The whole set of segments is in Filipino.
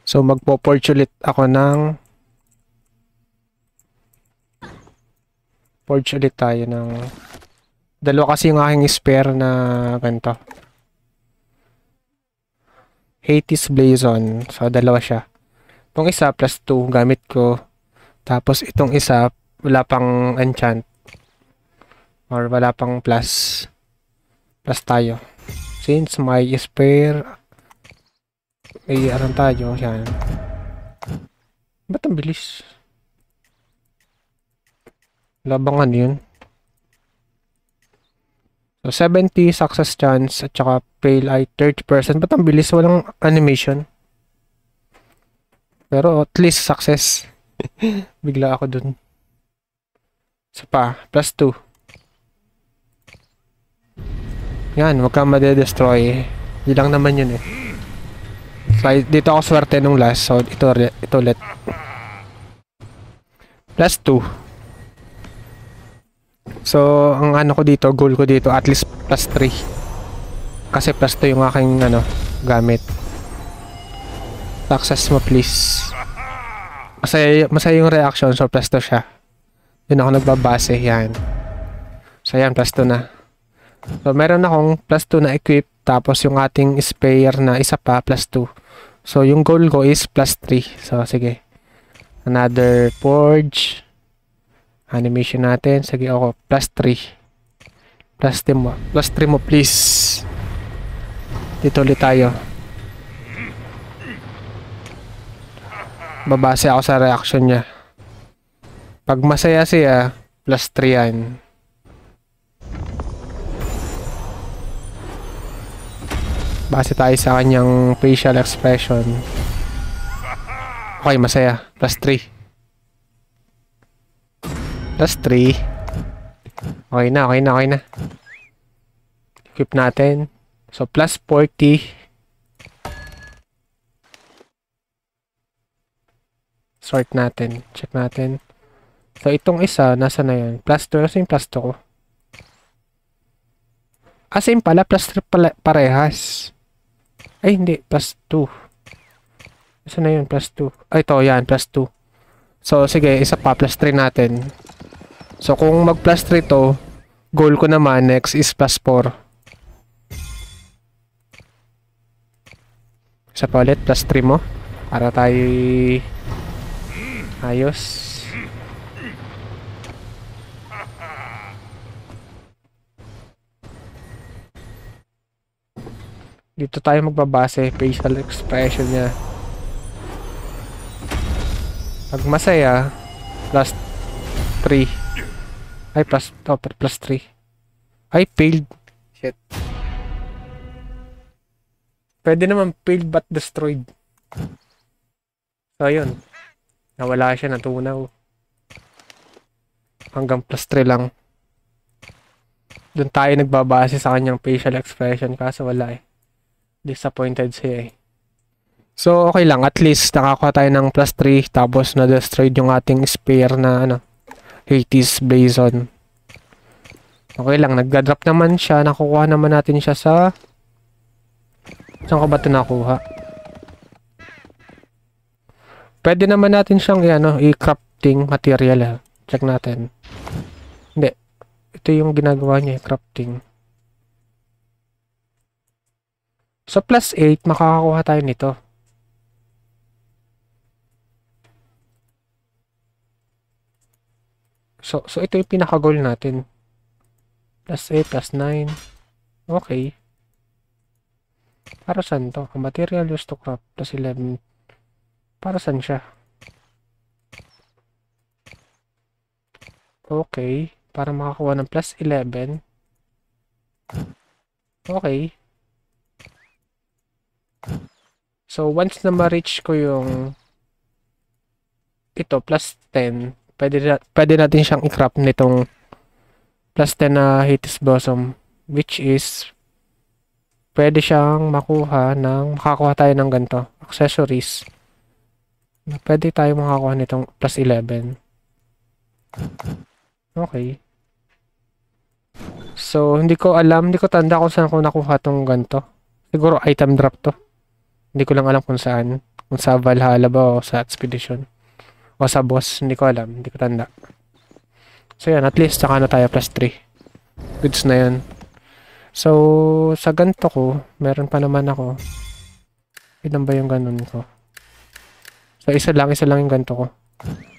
So magpo-forge ulit ako ng forge ulit tayo ng dalawa kasi yung aking spare na ganito. Hades Blazon. So dalawa siya. Itong isa plus 2 gamit ko. Tapos itong isa wala pang enchant or wala pang plus tayo. Since may spare may aran tayo. Yan. Ba't ang bilis? Labangan yun. So, 70 success chance at saka fail ay 30%. Ba't ang bilis? Walang animation. Pero at least success. Bigla ako dun. Isa pa. Plus 2. Yan. Huwag kang madedestroy. Di lang naman yun eh. So, dito ako swerte nung last. So, ito ulit. Plus 2. So, ang ano ko dito, goal ko dito, at least plus 3. Kasi plus 2 yung aking gamit. Success mo please. Masaya yung reaction, so plus 2 siya. Yun ako nagbabase, yan. So, yan, plus 2 na. So, meron akong plus 2 na equip, tapos yung ating spare na isa pa, plus 2. So, yung goal ko is plus 3. So, sige. Another forge. Animation natin. Sige ako. Plus 3. Plus 3 mo. Plus 3 mo please. Dito ulit tayo. Babase ako sa reaction niya. Pag masaya siya, plus 3 yan. Base tayo sa kanyang facial expression. Okay, masaya. Plus 3. Plus 3. Okay na. Equip natin. So, plus 40. Sort natin. Check natin. So, itong isa, nasa na yan? Plus 2. Nasa yung plus 2 ko? Same pala. Plus 3 parehas. Ay, hindi. Plus 2. Nasa na yun? Plus 2. Ay, ito. Yan. Plus 2. So, sige. Isa pa. Plus 3 natin. So, kung mag plus 3 to, goal ko naman next is plus 4. Isa pa ulit, plus 3 mo. Para tayo ayos. Dito tayo magbabase, facial expression niya. Pag masaya, plus 3. Ay, plus 3. Ay, failed. Shit. Pwede naman failed but destroyed. So, yun. Nawala siya, natunaw. Hanggang plus 3 lang. Doon tayo nagbabase sa kanyang facial expression. Kaso wala eh. Disappointed siya eh. So, okay lang. At least, nakakuha tayo ng plus 3. Tapos, na-destroyed yung ating spare na Hades Blazon. Okay lang, nagda-drop naman siya. Nakukuha naman natin siya sa... Saan ko ba ito nakuha? Pwede naman natin siyang i-crafting material. Check natin. Hindi. Ito yung ginagawa niya, crafting. So, plus 8, makakakuha tayo nito. So ito yung pinaka-goal natin. Plus 8, plus 9. Okay. Para saan to? Material used to craft. Plus 11. Para saan siya? Okay. Para makakuha ng plus 11. Okay. So, once na ma-reach ko yung ito, plus 10, pwede natin siyang i-craft nitong plus 10 na Hades Blossom, which is pwede siyang makakuha tayo ng ganito, accessories. Pwede tayo makakuha nitong plus 11. Okay. So, hindi ko tanda kung saan ko nakuha tong ganito. Siguro item drop to. Hindi ko lang alam kung saan. Kung sa Valhalla ba o sa Expedition. O sa boss, hindi ko alam. Hindi ko tanda. So yan, at least saka na tayo plus 3. Goods na yun. So, sa ganito ko, meron pa naman ako. Ilan ba yung ganun ko? So, isa lang yung ganito ko.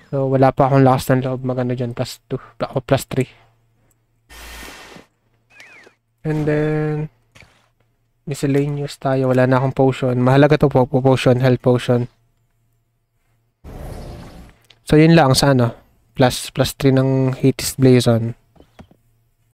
So, wala pa akong lakas ng loob magano dyan. Plus 2. O plus 3. And then, miscellaneous tayo. Wala na akong potion. Mahalaga to po, potion, health potion. So, yun lang sa ano. Plus 3 ng Hades Blazon.